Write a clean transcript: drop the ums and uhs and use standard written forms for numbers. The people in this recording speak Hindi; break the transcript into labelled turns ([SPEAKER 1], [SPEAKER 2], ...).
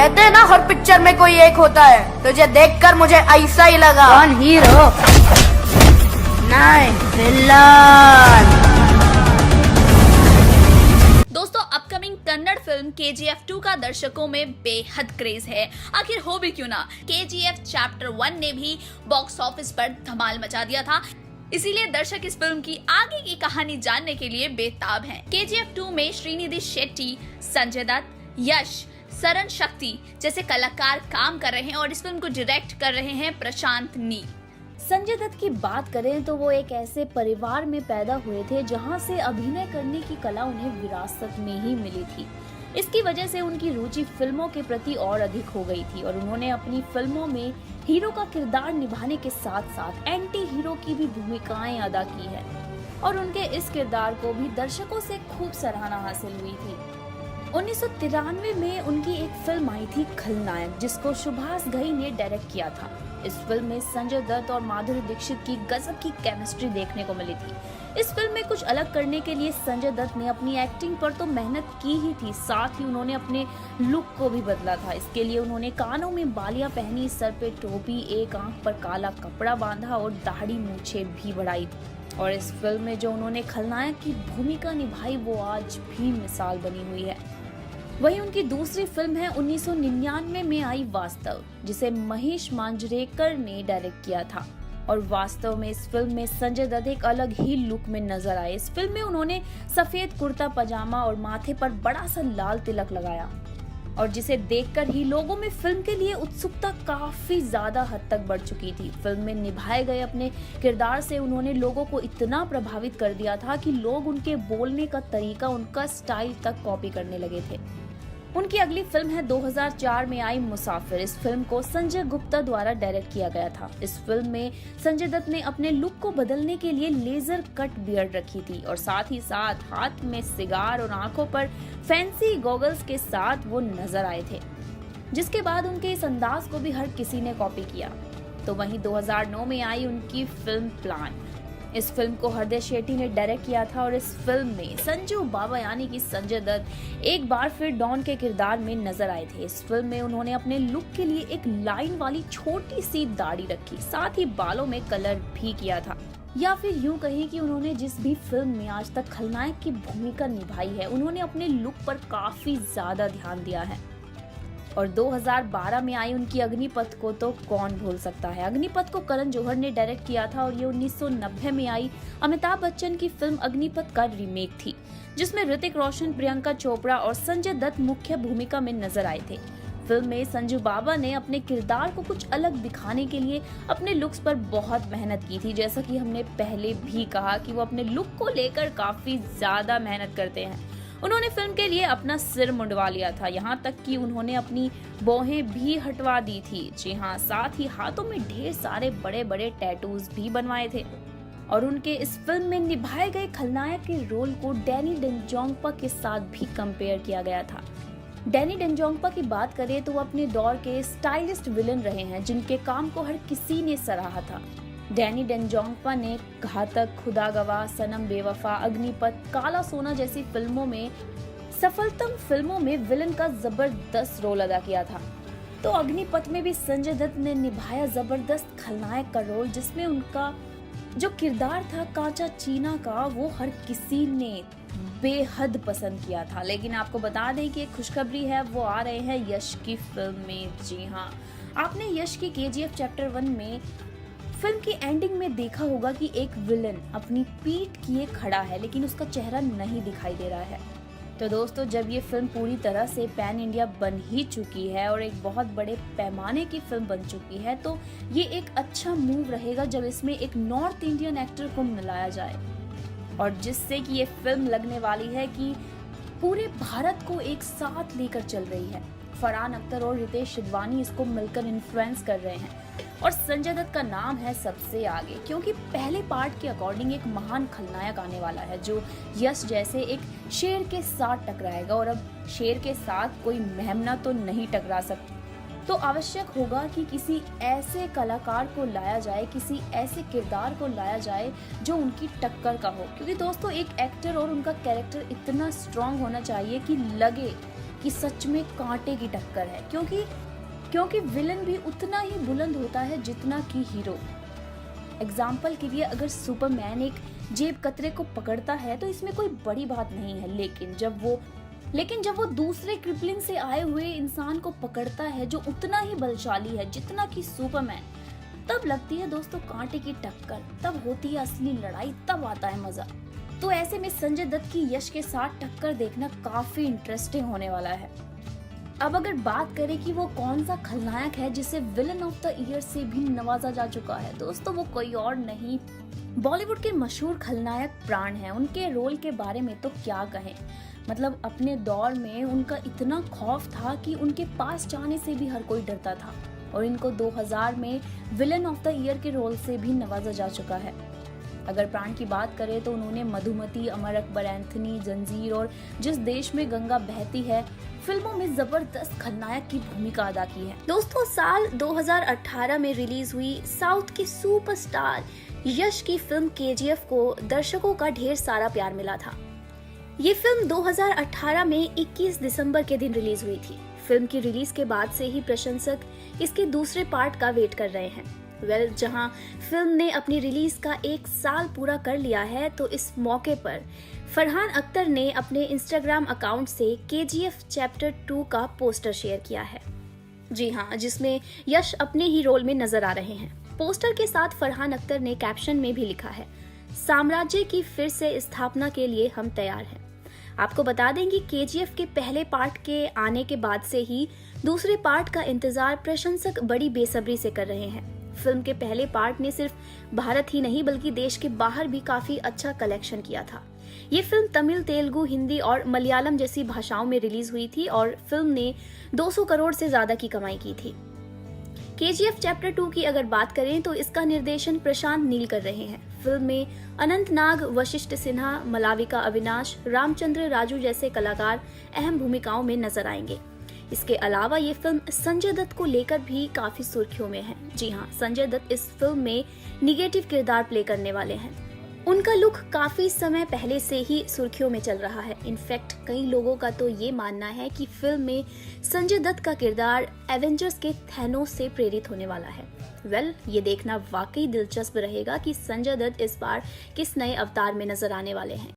[SPEAKER 1] कहते हैं ना हर पिक्चर में कोई एक होता है, तुझे देखकर मुझे ऐसा ही लगा।
[SPEAKER 2] कौन हीरो? नहीं, विलन।
[SPEAKER 3] दोस्तों, अपकमिंग कन्नड़ फिल्म KGF 2 का दर्शकों में बेहद क्रेज है। आखिर हो भी क्यों ना, KGF चैप्टर 1 ने भी बॉक्स ऑफिस पर धमाल मचा दिया था। इसीलिए दर्शक इस फिल्म की आगे की कहानी जानने के लिए बेताब हैं। KGF 2 में श्रीनिधि शेट्टी, संजय दत्त, यश, सरन शक्ति जैसे कलाकार काम कर रहे हैं और इस फिल्म को डायरेक्ट कर रहे हैं प्रशांत नी।
[SPEAKER 4] संजय दत्त की बात करें तो वो एक ऐसे परिवार में पैदा हुए थे जहां से अभिनय करने की कला उन्हें विरासत में ही मिली थी। इसकी वजह से उनकी रुचि फिल्मों के प्रति और अधिक हो गई थी और उन्होंने अपनी फिल्मों में हीरो का किरदार निभाने के साथ साथ एंटी हीरो की भी भूमिकाएं अदा की है और उनके इस किरदार को भी दर्शकों से खूब सराहना हासिल हुई थी। 1993 में उनकी एक फिल्म आई थी खलनायक, जिसको सुभाष घई ने डायरेक्ट किया था। इस फिल्म में संजय दत्त और माधुरी दीक्षित की गजब की केमिस्ट्री देखने को मिली थी। इस फिल्म में कुछ अलग करने के लिए संजय दत्त ने अपनी एक्टिंग पर तो मेहनत की ही थी, साथ ही उन्होंने अपने लुक को भी बदला था। इसके लिए उन्होंने कानों में बालियां पहनी, सर पे टोपी, एक आंख पर काला कपड़ा बांधा और दाढ़ी मूछें भी बढ़ाई थी। और इस फिल्म में जो उन्होंने खलनायक की भूमिका निभाई वो आज भी मिसाल बनी हुई है। वहीं उनकी दूसरी फिल्म है 1999 में आई वास्तव, जिसे महेश मांजरेकर ने डायरेक्ट किया था। और वास्तव में इस फिल्म में संजय दत्त एक अलग ही लुक में नजर आए। इस फिल्म में उन्होंने सफेद कुर्ता पजामा और माथे पर बड़ा सा लाल तिलक लगाया और जिसे देखकर ही लोगों में फिल्म के लिए उत्सुकता काफी ज्यादा हद तक बढ़ चुकी थी। फिल्म में निभाए गए अपने किरदार से उन्होंने लोगों को इतना प्रभावित कर दिया था कि लोग उनके बोलने का तरीका, उनका स्टाइल तक कॉपी करने लगे थे। उनकी अगली फिल्म है 2004 में आई मुसाफिर। इस फिल्म को संजय गुप्ता द्वारा डायरेक्ट किया गया था। इस फिल्म में संजय दत्त ने अपने लुक को बदलने के लिए लेजर कट बियर्ड रखी थी और साथ ही साथ हाथ में सिगार और आंखों पर फैंसी गॉगल्स के साथ वो नजर आए थे, जिसके बाद उनके इस अंदाज को भी हर किसी ने कॉपी किया। तो वहीं 2009 में आई उनकी फिल्म प्लान। इस फिल्म को हृदय शेट्टी ने डायरेक्ट किया था और इस फिल्म में संजू बाबा यानी कि संजय दत्त एक बार फिर डॉन के किरदार में नजर आए थे। इस फिल्म में उन्होंने अपने लुक के लिए एक लाइन वाली छोटी सी दाढ़ी रखी, साथ ही बालों में कलर भी किया था। या फिर यूं कहें कि उन्होंने जिस भी फिल्म में आज तक खलनायक की भूमिका निभाई है, उन्होंने अपने लुक पर काफी ज्यादा ध्यान दिया है। और 2012 में आई उनकी अग्निपथ को तो कौन भूल सकता है। अग्निपथ को करण जौहर ने डायरेक्ट किया था और ये 1990 में आई अमिताभ बच्चन की फिल्म अग्निपथ का रीमेक थी, जिसमें ऋतिक रोशन, प्रियंका चोपड़ा और संजय दत्त मुख्य भूमिका में नजर आए थे। फिल्म में संजू बाबा ने अपने किरदार को कुछ अलग दिखाने के लिए अपने लुक्स पर बहुत मेहनत की थी। जैसा कि हमने पहले भी कहा कि वो अपने लुक को लेकर काफी ज्यादा मेहनत करते हैं। उन्होंने फिल्म के लिए अपना सिर मुंडवा लिया था, यहाँ तक कि उन्होंने अपनी भौहें भी हटवा दी थी। जी हाँ, साथ ही हाथों में ढेर सारे बड़े बड़े टैटूज भी बनवाए थे। और उनके इस फिल्म में निभाए गए खलनायक के रोल को डैनी डेंजोंगपा के साथ भी कंपेयर किया गया था। डैनी डेंजोंगपा की बात करें तो वो अपने दौर के स्टाइलिस्ट विलन रहे हैं, जिनके काम को हर किसी ने सराहा था। डैनी डेंजोंगपा ने घातक, खुदा गवाह, सनम बेवफा, अग्निपथ, काला सोना जैसी फिल्मों में सफलतम फिल्मों में विलन का जबरदस्त रोल अदा किया था। तो अग्निपथ में भी संजय दत्त ने निभाया जबरदस्त खलनायक का रोल, जिसमें उनका जो किरदार था कांचा चीना का, वो हर किसी ने बेहद पसंद किया था। लेकिन आपको बता दें कि एक खुशखबरी है, वो आ रहे हैं यश की फिल्म में। जी हाँ, आपने यश की KGF चैप्टर 1 में फिल्म की एंडिंग में देखा होगा कि एक विलन अपनी पीठ किए खड़ा है, लेकिन उसका चेहरा नहीं दिखाई दे रहा है। तो दोस्तों, जब ये फिल्म पूरी तरह से पैन इंडिया बन ही चुकी है और एक बहुत बड़े पैमाने की फिल्म बन चुकी है, तो ये एक अच्छा मूव रहेगा जब इसमें एक नॉर्थ इंडियन एक्टर को मिलाया जाए, और जिससे कि ये फिल्म लगने वाली है कि पूरे भारत को एक साथ लेकर चल रही है। फरहान अख्तर और रितेश सिधवानी इसको मिलकर इन्फ्लुएंस कर रहे हैं और संजय दत्त का नाम है सबसे आगे, क्योंकि पहले पार्ट के अकॉर्डिंग एक महान खलनायक आने वाला है जो यश जैसे एक शेर के साथ टकराएगा। और अब शेर के साथ कोई मेमना तो नहीं टकरा सकती, तो आवश्यक होगा कि किसी ऐसे कलाकार को लाया जाए, किसी ऐसे किरदार को लाया जाए जो उनकी टक्कर का हो। क्योंकि दोस्तों, एक एक्टर और उनका कैरेक्टर इतना स्ट्रांग होना चाहिए कि लगे कि सच में कांटे की टक्कर है, क्योंकि विलन भी उतना ही बुलंद होता है जितना कि हीरो। एग्जाम्पल के लिए अगर सुपरमैन एक जेब कतरे को पकड़ता है तो इसमें कोई बड़ी बात नहीं है, लेकिन जब वो दूसरे क्रिपलिन से आए हुए इंसान को पकड़ता है जो उतना ही बलशाली है जितना कि सुपरमैन, तब लगती है दोस्तों कांटे की टक्कर, तब होती है असली लड़ाई, तब आता है मजा। तो ऐसे में संजय दत्त की यश के साथ टक्कर देखना काफी इंटरेस्टिंग होने वाला है। अब अगर बात करें कि वो कौन सा खलनायक है जिसे विलन ऑफ द ईयर से भी नवाजा जा चुका है, दोस्तों वो कोई और नहीं, बॉलीवुड के मशहूर खलनायक प्राण हैं। उनके रोल के बारे में तो क्या कहें, मतलब अपने दौर में उनका इतना खौफ था कि उनके पास जाने से भी हर कोई डरता था, और इनको 2000 में विलन ऑफ द ईयर के रोल से भी नवाजा जा चुका है। अगर प्राण की बात करें तो उन्होंने मधुमती, अमर अकबर एंथनी, जंजीर और जिस देश में गंगा बहती है फिल्मों में जबरदस्त खलनायक की भूमिका अदा की है। दोस्तों साल 2018 में रिलीज हुई साउथ की सुपरस्टार यश की फिल्म केजीएफ को दर्शकों का ढेर सारा प्यार मिला था। ये फिल्म 2018 में 21 दिसंबर के दिन रिलीज हुई थी। फिल्म की रिलीज के बाद से ही प्रशंसक इसके दूसरे पार्ट का वेट कर रहे हैं। जहां फिल्म ने अपनी रिलीज का 1 साल पूरा कर लिया है, तो इस मौके पर फरहान अख्तर ने अपने इंस्टाग्राम अकाउंट से केजीएफ चैप्टर 2 का पोस्टर शेयर किया है। जी हाँ, जिसमें यश अपने ही रोल में नजर आ रहे हैं। पोस्टर के साथ फरहान अख्तर ने कैप्शन में भी लिखा है, साम्राज्य की फिर से स्थापना के लिए हम तैयार हैं। आपको बता दें कि केजीएफ के पहले पार्ट के आने के बाद से ही दूसरे पार्ट का इंतजार प्रशंसक बड़ी बेसब्री से कर रहे हैं। फिल्म के पहले पार्ट ने सिर्फ भारत ही नहीं बल्कि देश के बाहर भी काफी अच्छा कलेक्शन किया था। ये फिल्म तमिल, तेलुगु, हिंदी और मलयालम जैसी भाषाओं में रिलीज हुई थी और फिल्म ने 200 करोड़ से ज्यादा की कमाई की थी। केजीएफ चैप्टर 2 की अगर बात करें तो इसका निर्देशन प्रशांत नील कर रहे हैं। फिल्म में अनंत नाग, वशिष्ठ सिन्हा, मलाविका अविनाश, रामचंद्र राजू जैसे कलाकार अहम भूमिकाओं में नजर आएंगे। इसके अलावा ये फिल्म संजय दत्त को लेकर भी काफी सुर्खियों में है। जी हाँ, संजय दत्त इस फिल्म में निगेटिव किरदार प्ले करने वाले हैं। उनका लुक काफी समय पहले से ही सुर्खियों में चल रहा है। इनफैक्ट कई लोगों का तो ये मानना है कि फिल्म में संजय दत्त का किरदार एवेंजर्स के थैनोस से प्रेरित होने वाला है। ये देखना वाकई दिलचस्प रहेगा कि संजय दत्त इस बार किस नए अवतार में नजर आने वाले हैं।